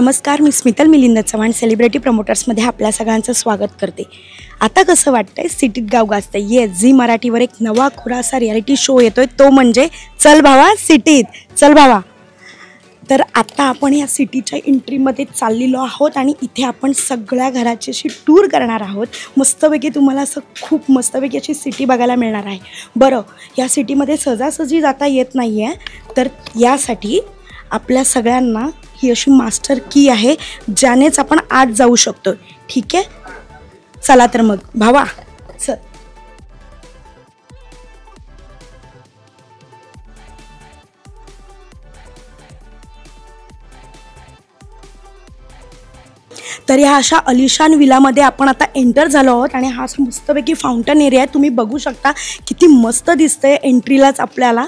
नमस्कार, मी स्मितल मिलिंद चव्हाण सेलिब्रिटी प्रमोटर्समध्ये आपल्या सगळ्यांचं स्वागत करते। आता कसं वाटतंय सिटीत गाव गाजतंय। येस, झी मराठीवर एक नवा खुरासा रियालिटी शो येतोय, तो म्हणजे चल भावा सिटीत, चल भावा। तर आता आपण या सिटीच्या एंट्रीमध्ये चाललेलो आहोत आणि इथे आपण सगळ्या घराची अशी टूर करणार आहोत। मस्तपैकी तुम्हाला असं खूप मस्तपैकी अशी सिटी बघायला मिळणार आहे। बरं, या सिटीमध्ये सहजासहजी जाता येत नाही आहे, तर यासाठी आपल्या सगळ्यांना ही अशी मास्टर की आहे, ज्यानेच आपण आत जाऊ शकतो। ठीक आहे, चला तर मग भावा चल। तर ह्या अशा अलिशान विलामध्ये आपण आता एंटर झालो आहोत आणि हा असा मस्तपैकी फाउंटन एरिया आहे। तुम्ही बघू शकता किती मस्त दिसतंय एंट्रीलाच आपल्याला।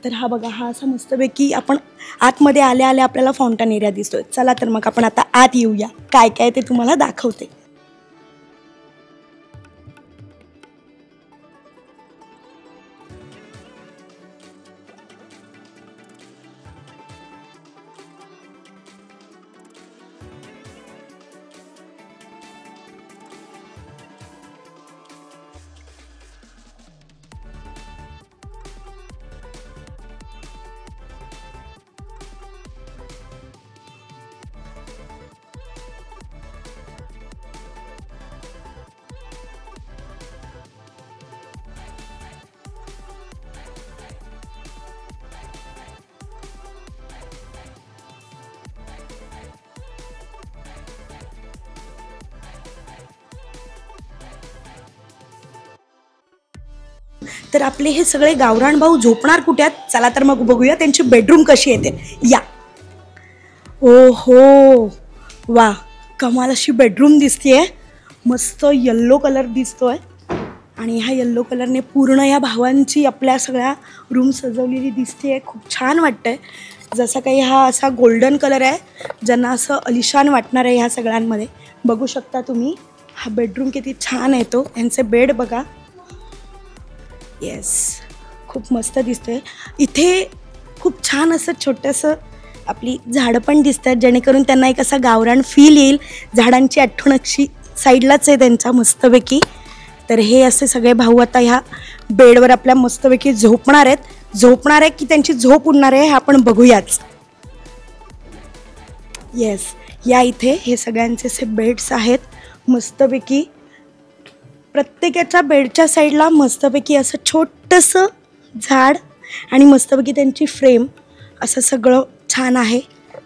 तर हा बघा, हा असा मस्तपैकी आपण आतमध्ये आल्या आल्या आपल्याला फाउंटन एरिया दिसतोय। चला तर मग आपण आता आत येऊया, काय काय ते तुम्हाला दाखवते। तर आपले हे सगळे गावरान भाऊ झोपणार कुठे आहेत? चला तर मग बघूया त्यांची बेडरूम कशी येते। या, ओहो वा, कमाल अशी बेडरूम दिसतेय। मस्त येल्लो कलर दिसतोय आणि ह्या येल्लो कलरने पूर्ण या भावांची आपल्या सगळ्या रूम सजवलेली दिसते। खूप छान वाटतंय, जसं काही हा असा गोल्डन कलर आहे, ज्यांना असं अलिशान वाटणार आहे ह्या सगळ्यांमध्ये। बघू शकता तुम्ही हा बेडरूम किती छान आहे तो। यांचे बेड बघा, येस, खूप मस्त दिसतंय। इथे खूप छान असं छोटंसं आपली झाडं पण दिसतात, जेणेकरून त्यांना एक असा गावरान फील येईल। झाडांची आठवण अशी साईडलाच आहे त्यांच्या मस्तपैकी। तर हे असे सगळे भाऊ आता ह्या बेडवर आपल्या मस्तपैकी झोपणार आहेत। झोपणार आहे की त्यांची झोप उडणार आहे हे आपण बघूयाच। येस, या इथे हे सगळ्यांचे असे बेड्स आहेत मस्तपैकी। प्रत्येकाच्या बेडच्या साईडला मस्तपैकी असं छोटंसं झाड आणि मस्तपैकी त्यांची फ्रेम, असं सगळं छान आहे।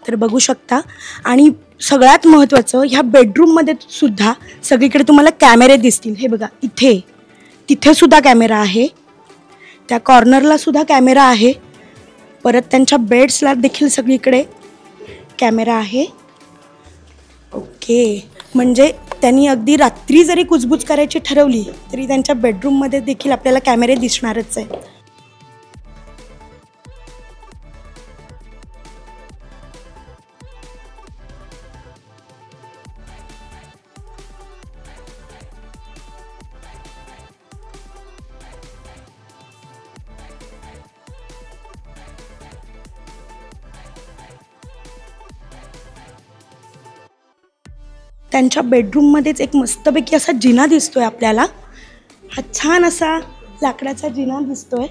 तर बघू शकता, आणि सगळ्यात महत्त्वाचं ह्या बेडरूममध्ये सुद्धा सगळीकडे तुम्हाला कॅमेरे दिसतील। हे बघा, इथे तिथे सुद्धा कॅमेरा आहे, त्या कॉर्नरला सुद्धा कॅमेरा आहे, परत त्यांच्या बेड्सला देखील सगळीकडे कॅमेरा आहे। ओके, म्हणजे त्यांनी अगदी रात्री जरी कुजबूज करायची ठरवली तरी त्यांच्या बेडरूममध्ये देखील आपल्याला कॅमेरे दिसणारच आहेत। त्यांच्या बेडरूममध्येच एक मस्तपैकी असा जिना दिसतोय आपल्याला। हा छान असा लाकडाचा जिना दिसतोय,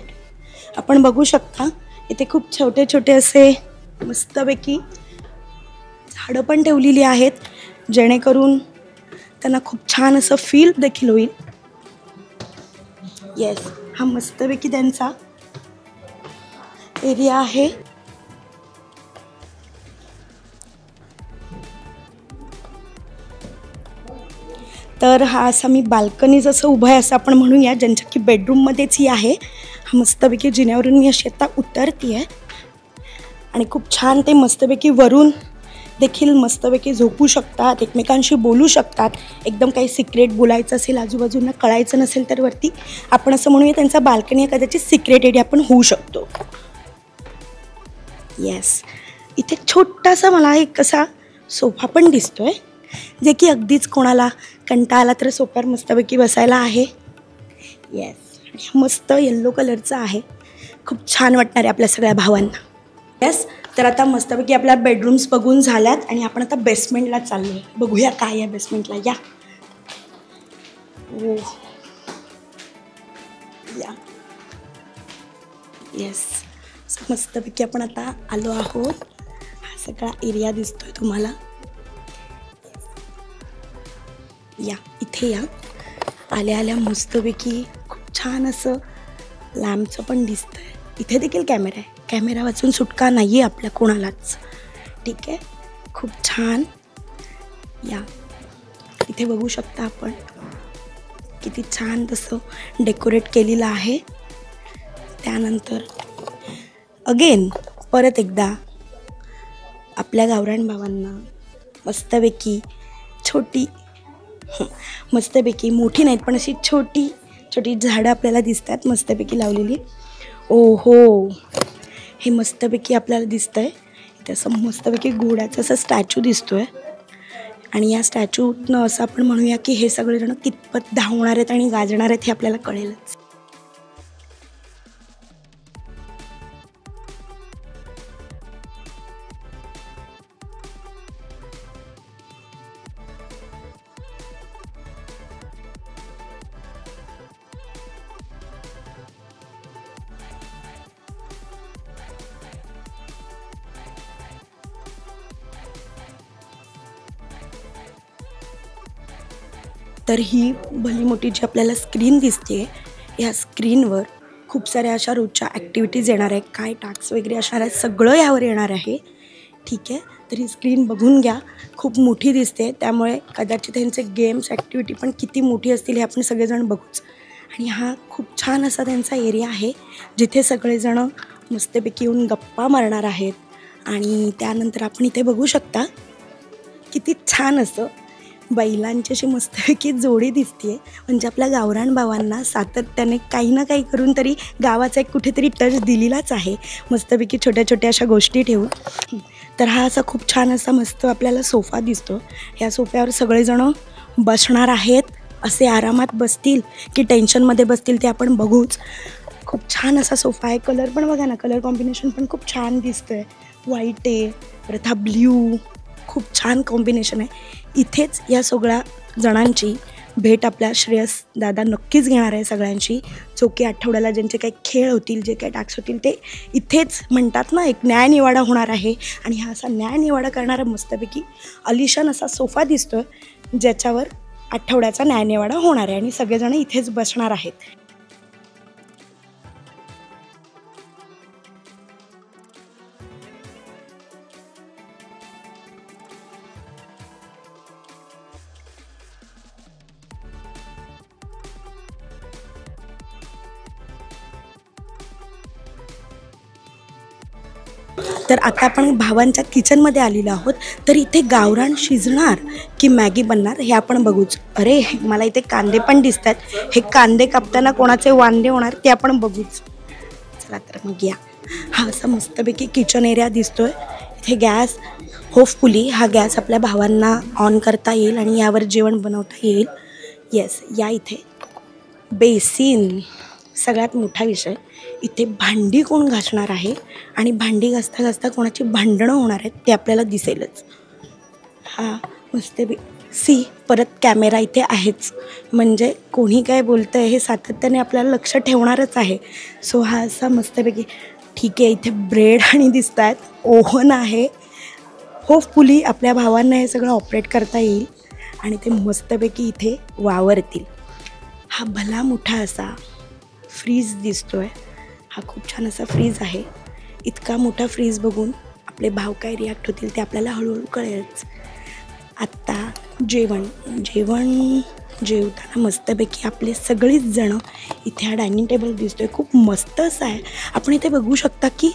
आपण बघू शकता। इथे खूप छोटे छोटे असे मस्तपैकी झाडं पण ठेवलेली आहेत, जेणेकरून त्यांना खूप छान असं फील देखील होईल। येस, हा मस्तपैकी त्यांचा एरिया आहे। तर हा असा मी बाल्कनी जसं उभं आहे असं आपण म्हणूया, ज्यांच्या की बेडरूममध्येच ही आहे। हा मस्तपैकी जिन्यावरून मी अशी आता उतरती आहे आणि खूप छान ते मस्तपैकी वरून देखील मस्तपैकी झोपू शकतात, एकमेकांशी बोलू शकतात। एकदम काही सिक्रेट बोलायचं असेल, आजूबाजूंना कळायचं नसेल, तर वरती आपण असं म्हणूया त्यांचा बाल्कनी कदाचित सिक्रेट एरिया पण होऊ शकतो। येस, इथे छोटासा मला एक असा सोफा पण दिसतोय, जे की अगदीच कोणाला कंटाळा आला तर सोफ्यावर मस्तपैकी बसायला आहे। येस, मस्त येल्लो कलरचा आहे, खूप छान वाटणार आहे आपल्या सगळ्या भावांना। येस, तर आता मस्तपैकी आपल्या बेडरूम्स बघून झाल्यात आणि आपण आता बेसमेंटला चाललो आहे. बघूया काय आहे बेसमेंटला. या ओ या येस, मस्तपैकी आपण आता आलो आहोत. हा सगळा एरिया दिसतोय तुम्हाला. या इथे या. आल्या आल्या मस्तपैकी खूप छान असं लॅम्पचं पण दिसतंय. इथे देखील कॅमेरा आहे. कॅमेरा वाचून सुटका नाही आहे आपल्या कोणालाच. ठीक आहे, खूप छान. या इथे बघू शकता आपण किती छान तसं डेकोरेट केलेलं आहे. त्यानंतर अगेन परत एकदा आपल्या गावरान भावांना मस्तपैकी छोटी, मस्तपैकी मोठी नाहीत पण अशी छोटी छोटी झाडं आपल्याला दिसतात मस्तपैकी लावलेली. ओहो, हे मस्तपैकी आपल्याला दिसतंय. इथे असं मस्तपैकी घोड्याचं असं स्टॅच्यू दिसतोय. आणि या स्टॅच्यूतनं असं आपण म्हणूया की हे सगळेजण कितपत धावणार आहेत आणि गाजणार आहेत हे आपल्याला कळेलच. तर ही भली मोठी जी आपल्याला स्क्रीन दिसते, या स्क्रीनवर खूप साऱ्या अशा रोजच्या ॲक्टिव्हिटीज येणार आहे. काय टास्क वगैरे असणार आहे सगळं यावर येणार आहे. ठीक आहे, तर ही स्क्रीन बघून घ्या. खूप मोठी दिसते, त्यामुळे कदाचित त्यांचे गेम्स ॲक्टिव्हिटी पण किती मोठी असतील हे आपण सगळेजण बघूच. आणि हा खूप छान असा त्यांचा एरिया आहे जिथे सगळेजण मस्तपैकी येऊन गप्पा मारणार आहेत. आणि त्यानंतर आपण इथे बघू शकता किती छान असं बैलांची अशी मस्तपैकी जोडी दिसते आहे. म्हणजे आपल्या गावरान भावांना सातत्याने काही ना काही करून तरी गावाचा एक कुठेतरी टच दिलेलाच आहे मस्तपैकी छोट्या छोट्या अशा गोष्टी ठेवून. तर हा असा खूप छान असा मस्त आपल्याला सोफा दिसतो. ह्या सोफ्यावर सगळेजण बसणार आहेत. असे आरामात बसतील की टेन्शनमध्ये बसतील ते आपण बघूच. खूप छान असा सोफा आहे. कलर पण बघा ना, कलर कॉम्बिनेशन पण खूप छान दिसतं आहे. व्हाईट आहे, परत हा ब्ल्यू, खूप छान कॉम्बिनेशन आहे. इथेच या सगळ्या जणांची भेट आपल्या श्रेयस दादा नक्कीच घेणार आहे सगळ्यांची. जो की आठवड्याला ज्यांचे काही खेळ होतील, जे काही टास्क होतील ते इथेच म्हणतात ना एक न्यायनिवाडा होणार आहे. आणि हा असा न्यायनिवाडा करणारा मस्तपैकी अलिशान असा सोफा दिसतो ज्याच्यावर आठवड्याचा न्यायनिवाडा होणार आहे आणि सगळेजण इथेच बसणार आहेत. तर आता आपण भावांच्या किचनमध्ये आलेलो आहोत. तर इथे गावरान शिजणार की मॅगी बनणार हे आपण बघूच. अरे मला इथे कांदे पण दिसत आहेत. हे कांदे कापताना कोणाचे वांदे होणार ते आपण बघूच. चला तर मग या. हा असा मस्तपैकी किचन एरिया दिसतोय. इथे गॅस होपफुली हा गॅस आपल्या भावांना ऑन करता येईल आणि यावर जेवण बनवता येईल. येस, या इथे बेसिन सगळ्यात मोठा विषय. इथे भांडी कोण घासणार आहे आणि भांडी घासता घासता कोणाची भांडणं होणार आहेत ते आपल्याला दिसेलच. हा सी परत कॅमेरा इथे आहेच, म्हणजे कोणी काय बोलतं आहे हे सातत्याने आपल्याला लक्ष ठेवणारच आहे. सो हा असा मस्तपैकी ठीक आहे. इथे ब्रेड आणि दिसत आहेत. ओव्हन आहे. होपफुली आपल्या भावांना हे सगळं ऑपरेट करता येईल आणि ते मस्तपैकी इथे वावरतील. हा भला मोठा असा फ्रीज दिसतो आहे. हा खूप छान असा फ्रीज आहे. इतका मोठा फ्रीज बघून आपले भाव काय रिॲक्ट होतील ते आपल्याला हळूहळू कळेलच. आत्ता जेवण जेवताना मस्तपैकी आपले सगळीच जणं इथे हा डायनिंग टेबल दिसतो आहे. खूप मस्त असा आहे. आपण इथे बघू शकता की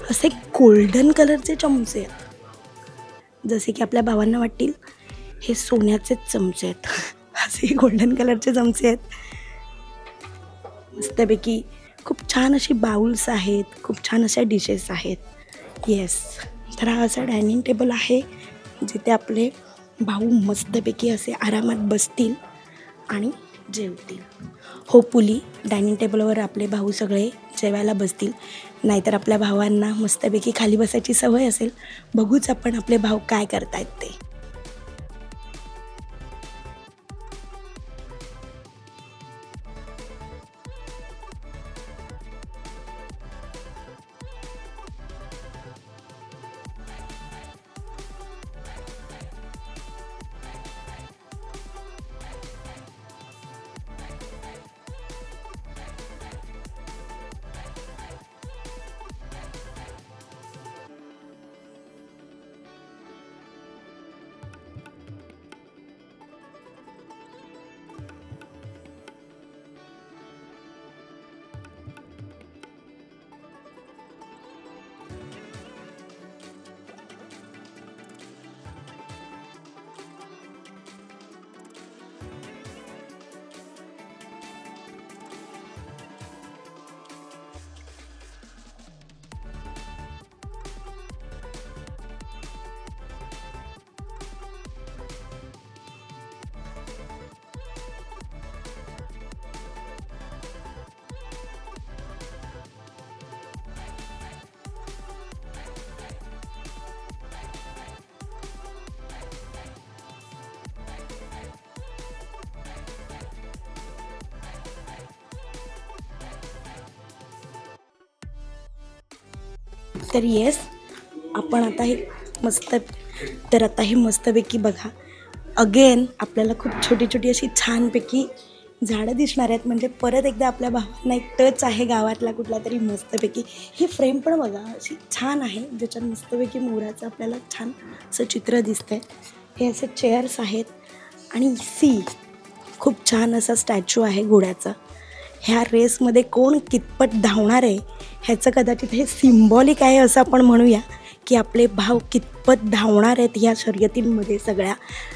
असे गोल्डन कलरचे चमचे आहेत. जसे की आपल्या भावांना वाटतील हे सोन्याचेच चमचे आहेत. असे गोल्डन कलरचे चमचे आहेत. मस्तपैकी खूप छान अशी बाउल्स आहेत. खूप छान अशा डिशेस आहेत. येस, तर हा असा डायनिंग टेबल आहे जिथे आपले भाऊ मस्तपैकी असे आरामात बसतील आणि जेवतील. होपफुली डायनिंग टेबलवर आपले भाऊ सगळे जेवायला बसतील. नाहीतर आपल्या भावांना मस्तपैकी खाली बसायची सवय असेल. बघूच आपण आपले भाऊ काय करतायत ते. तर येस, आपण आता हे मस्तपैकी बघा, अगेन आपल्याला खूप छोटी छोटी अशी छानपैकी झाडं दिसणार आहेत. म्हणजे परत एकदा आपल्या भावांना एक टच आहे गावातला कुठला तरी मस्तपैकी. ही फ्रेम पण बघा अशी छान आहे, ज्याच्यात मस्तपैकी मोराचं आपल्याला छान असं चित्र दिसतंय. हे असे चेअर्स आहेत आणि खूप छान असा स्टॅच्यू आहे घोड्याचा. ह्या रेसमध्ये कोण कितपत धावणार आहे ह्याचं कदाचित हे सिम्बॉलिक आहे असं आपण म्हणूया, की आपले भाव कितपत धावणार आहेत ह्या शर्यतींमध्ये सगळ्या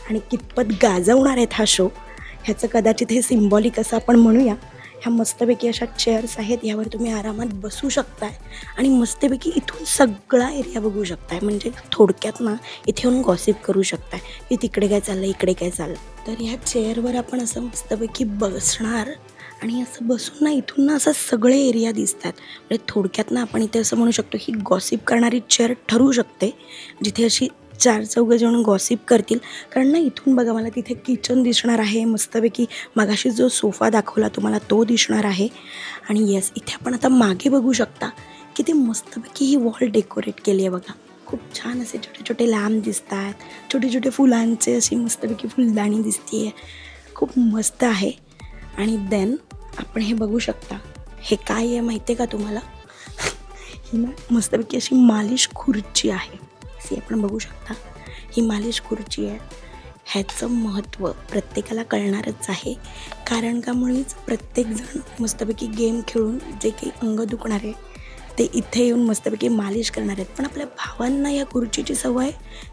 आणि कितपत गाजवणार आहेत हा शो, ह्याचं कदाचित हे सिम्बॉलिक असं आपण म्हणूया. ह्या मस्तपैकी अशा चेअर्स आहेत, यावर तुम्ही आरामात बसू शकताय आणि मस्तपैकी इथून सगळा एरिया बघू शकताय. म्हणजे थोडक्यात ना इथे येऊन गॉसिप करू शकताय की तिकडे काय चाललं, इकडे काय चाललं. तर ह्या चेअरवर आपण असं मस्तपैकी बसणार आणि असं बसून ना इथून ना असं सगळे एरिया दिसतात. म्हणजे थोडक्यात ना आपण इथे असं म्हणू शकतो ही गॉसिप करणारी चेअर ठरू शकते, जिथे अशी 4-4 जण गॉसिप करतील. कारण ना इथून बघा मला तिथे किचन दिसणार आहे मस्तपैकी. मागाशी जो सोफा दाखवला तुम्हाला तो दिसणार आहे. आणि येस, इथे आपण आता मागे बघू शकता की ते मस्तपैकी ही वॉल डेकोरेट केली आहे बघा. खूप छान असे छोटे छोटे लॅम्प दिसतात, छोटे छोटे फुलांचे अशी मस्तपैकी फुलदाणी दिसते आहे. खूप मस्त आहे. आणि देन आपण हे बघू शकता, हे काय आहे माहिती आहे का तुम्हाला? ही ना मस्तपैकी अशी मालिश खुर्ची आहे. ती आपण बघू शकता, ही मालिश खुर्ची आहे. ह्याचं महत्त्व प्रत्येकाला कळणारच आहे. कारण का मुळेच प्रत्येकजण मस्तपैकी गेम खेळून जे काही अंग दुखणार आहे ते इथे येऊन मस्तपैकी मालिश करणार आहेत. पण आपल्या भावांना या खुर्चीची सवय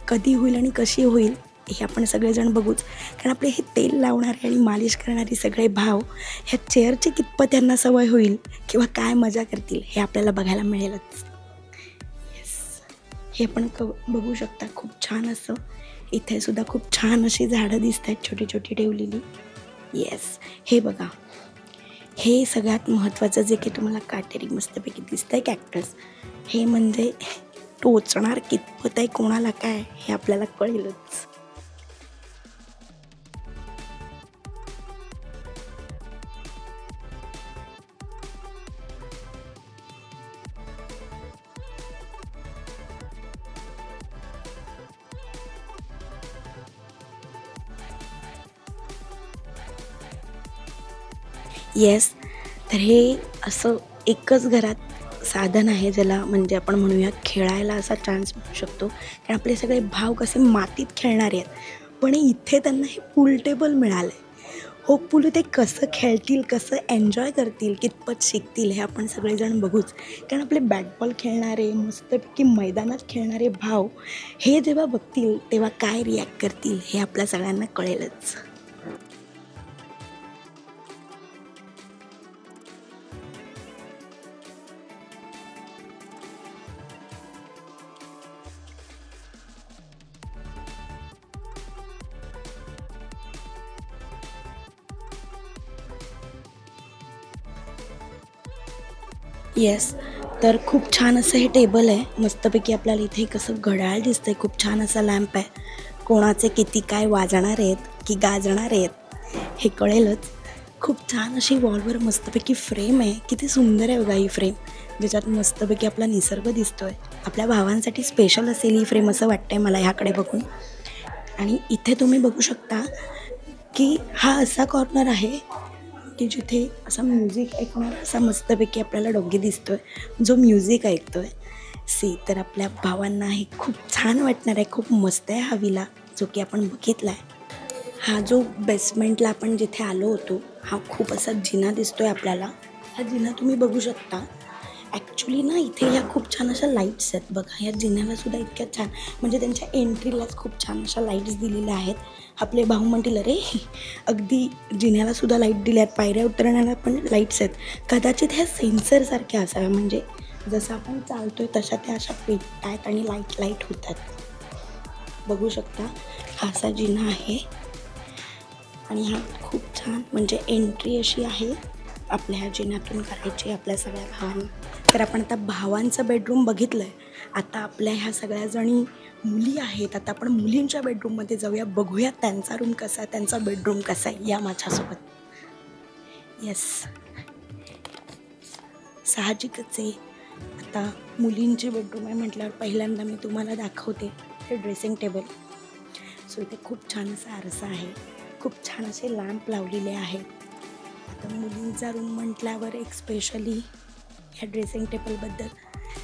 कधी होईल आणि कशी होईल हे आपण सगळेजण बघूच. कारण आपले हे तेल लावणारे आणि मालिश करणारे सगळे भाव ह्या चेअरची कितपत त्यांना सवय होईल किंवा काय मजा करतील हे आपल्याला बघायला मिळेलच. येस, हे आपण बघू शकता. खूप छान असं इथे सुद्धा खूप छान अशी झाडं दिसत आहेत छोटी छोटी ठेवलेली. येस, हे बघा, हे सगळ्यात महत्त्वाचं जे काही तुम्हाला काटेरी मस्तपैकी दिसतं आहे कॅक्टस, हे म्हणजे टोचणार कितपत आहे कोणाला काय हे आपल्याला कळेलच. येस, तर हे असं एकच घरात साधन आहे ज्याला म्हणजे आपण म्हणूया खेळायला असा चान्स मिळू शकतो. कारण आपले सगळे भाव कसे मातीत खेळणारे आहेत, पण इथे त्यांना हे पूल टेबल मिळालं आहे. होपफुली ते कसं खेळतील, कसं एन्जॉय करतील, कितपत शिकतील हे आपण सगळेजण बघूच. कारण आपले बॅटबॉल खेळणारे मस्तपैकी मैदानात खेळणारे भाव हे जेव्हा बघतील तेव्हा काय रिॲक्ट करतील हे आपल्या सगळ्यांना कळेलच. येस. तर खूप छान असं हे टेबल आहे. मस्तपैकी आपल्याला इथे कसं घड्याळ दिसतंय. खूप छान असा लॅम्प आहे. कोणाचे किती काय वाजणार आहेत की गाजणार आहेत हे कळेलच. खूप छान अशी वॉलवर मस्तपैकी फ्रेम आहे. किती सुंदर आहे बघा ही फ्रेम, ज्याच्यात मस्तपैकी आपला निसर्ग दिसतोय. आपल्या भावांसाठी स्पेशल असेल ही फ्रेम असं वाटतंय मला ह्याकडे बघून. आणि इथे तुम्ही बघू शकता की हा असा कॉर्नर आहे की जिथे असा म्युझिक ऐकणारा असा मस्तपैकी आपल्याला डॉगी दिसतोय, जो म्युझिक ऐकतोय. तर आपल्या भावांना हे खूप छान वाटणार आहे. खूप मस्त आहे हा विला जो की आपण बघितला आहे. हा जो बेसमेंटला आपण जिथे आलो होतो, हा खूप असा जिना दिसतोय आपल्याला. हा जिना तुम्ही बघू शकता. ॲक्च्युली ना इथे ह्या खूप छान अशा लाईट्स आहेत बघा. ह्या जिन्यालासुद्धा इतक्या छान, म्हणजे त्यांच्या एंट्रीलाच खूप छान अशा लाईट्स दिलेल्या आहेत. आपले भाऊ म्हणतील, अरे अगदी जिन्यालासुद्धा लाईट दिल्या आहेत, पायऱ्या उतरण्याला पण लाईट्स आहेत. कदाचित ह्या सेन्सरसारख्या असाव्या, म्हणजे जसं आपण चालतोय तशा त्या अशा पेटत आहेत आणि लाईट होतात. बघू शकता हा असा जिना आहे. आणि हा खूप छान, म्हणजे एंट्री अशी आहे आपल्या ह्या जिन्यातून करायची आपल्या सगळ्या भावांना. तर आपण आता भावांचं बेडरूम बघितलं आहे. आता आपल्या ह्या सगळ्याजणी मुली आहेत. आता आपण मुलींच्या बेडरूममध्ये जाऊया, बघूया त्यांचा रूम कसा आहे, त्यांचा बेडरूम कसा आहे. या माझ्यासोबत. येस, साहजिकच आहे. आता मुलींची बेडरूम आहे म्हटल्यावर पहिल्यांदा मी तुम्हाला दाखवते हे ड्रेसिंग टेबल. इथे खूप छान असा आरसा आहे. खूप छान असे लॅम्प लावलेले आहेत. आता मुलींचा रूम म्हटल्यावर एक स्पेशली ह्या ड्रेसिंग टेबलबद्दल,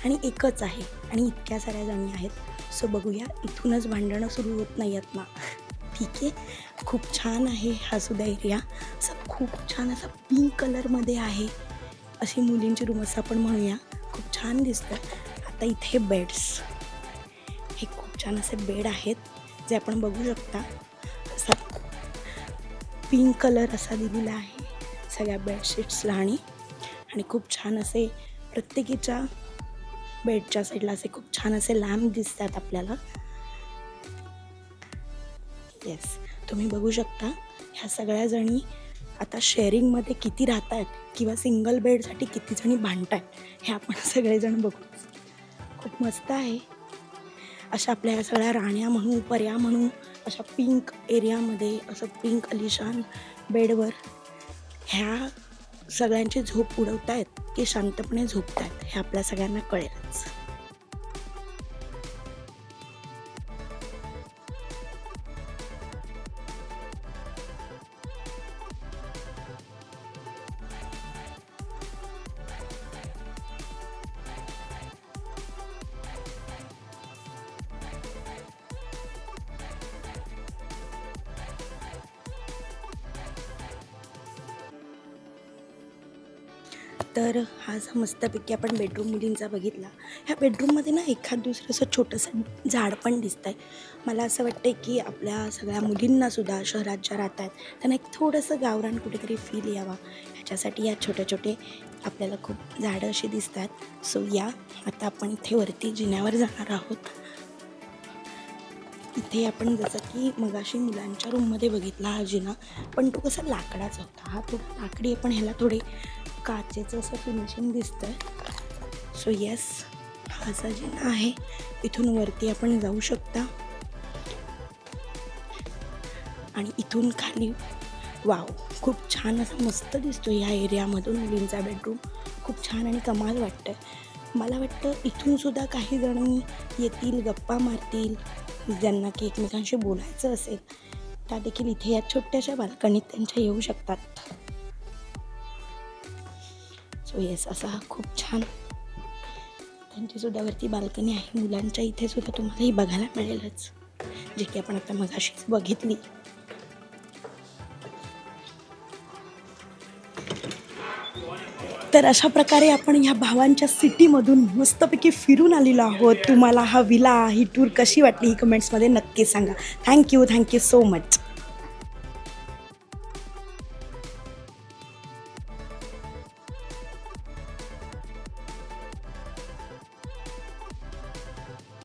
आणि एकच आहे आणि इतक्या साऱ्या जणी आहेत. बघूया, इथूनच भांडणं सुरू होत नाही आहेत ना. ठीक आहे. खूप छान आहे हा सुद्धा एरिया. असं खूप छान असा पिंक कलरमध्ये आहे. अशी मुलींची रूम असं आपण म्हणूया. खूप छान दिसतं. आता इथे बेड्स, हे खूप छान असे बेड आहेत जे आपण बघू शकता. असा पिंक कलर असा दिलेला आहे सगळ्या बेडशीट्सला. आणि खूप छान असे प्रत्येकीच्या बेडच्या साईडला असे खूप छान असे लॅम्प दिसतात आपल्याला. येस, तुम्ही बघू शकता ह्या सगळ्या जणी आता शेअरिंगमध्ये किती राहत आहेत किंवा सिंगल बेडसाठी किती जणी भांडत आहेत हे आपण सगळेजण बघू. खूप मस्त आहे. अशा आपल्या ह्या सगळ्या राण्या म्हणू, पर्या म्हणू, अशा पिंक एरियामध्ये असं पिंक अलिशान बेडवर ह्या सगळ्यांची झोप उडवतायत की शांतपणे झोपतायत हे आपल्या सगळ्यांना कळेलच. तर हा असा मस्तपैकी आपण बेडरूम मुलींचा बघितला. ह्या बेडरूममध्ये ना एखाद दुसरं असं छोटंसं झाड पण दिसतं आहे. मला असं वाटतं की आपल्या सगळ्या मुलींनासुद्धा शहरात ज्या राहत आहेत त्यांना एक थोडंसं गावरान कुठेतरी फील यावा, ह्याच्यासाठी या छोटे छोटे आपल्याला खूप झाडं अशी दिसतात. या आता आपण इथे वरती जिन्यावर जाणार आहोत. इथे आपण जसं की मगाशी मुलांच्या रूममध्ये बघितला हा जिना, पण तो कसा लाकडाचा होता. हा थोडा लाकडी आहे, पण ह्याला थोडे काचेचं असं फिनिशिंग दिसतं. येस, हा असा जिना आहे. इथून वरती आपण जाऊ शकता आणि इथून खाली वाव, खूप छान असा मस्त दिसतो ह्या एरियामधून मुलींचा बेडरूम. खूप छान आणि कमाल वाटतं. मला वाटतं इथूनसुद्धा काही जण येतील, गप्पा मारतील, ज्यांना की एकमेकांशी बोलायचं असेल त्या देखील इथे या छोट्याशा बाल्कनीत त्यांच्या येऊ शकतात. येस, असा हा खूप छान त्यांचीसुद्धा वरती बाल्कनी आहे. मुलांच्या इथे सुद्धा तुम्हाला ही बघायला मिळेलच, जे की आपण आता मगाशीच बघितली. तर अशा प्रकारे आपण ह्या भावांच्या सिटीमधून मस्तपैकी फिरून आलेलो आहोत. तुम्हाला हा विला, ही टूर कशी वाटली ही कमेंट्समध्ये नक्की सांगा. Thank you so much.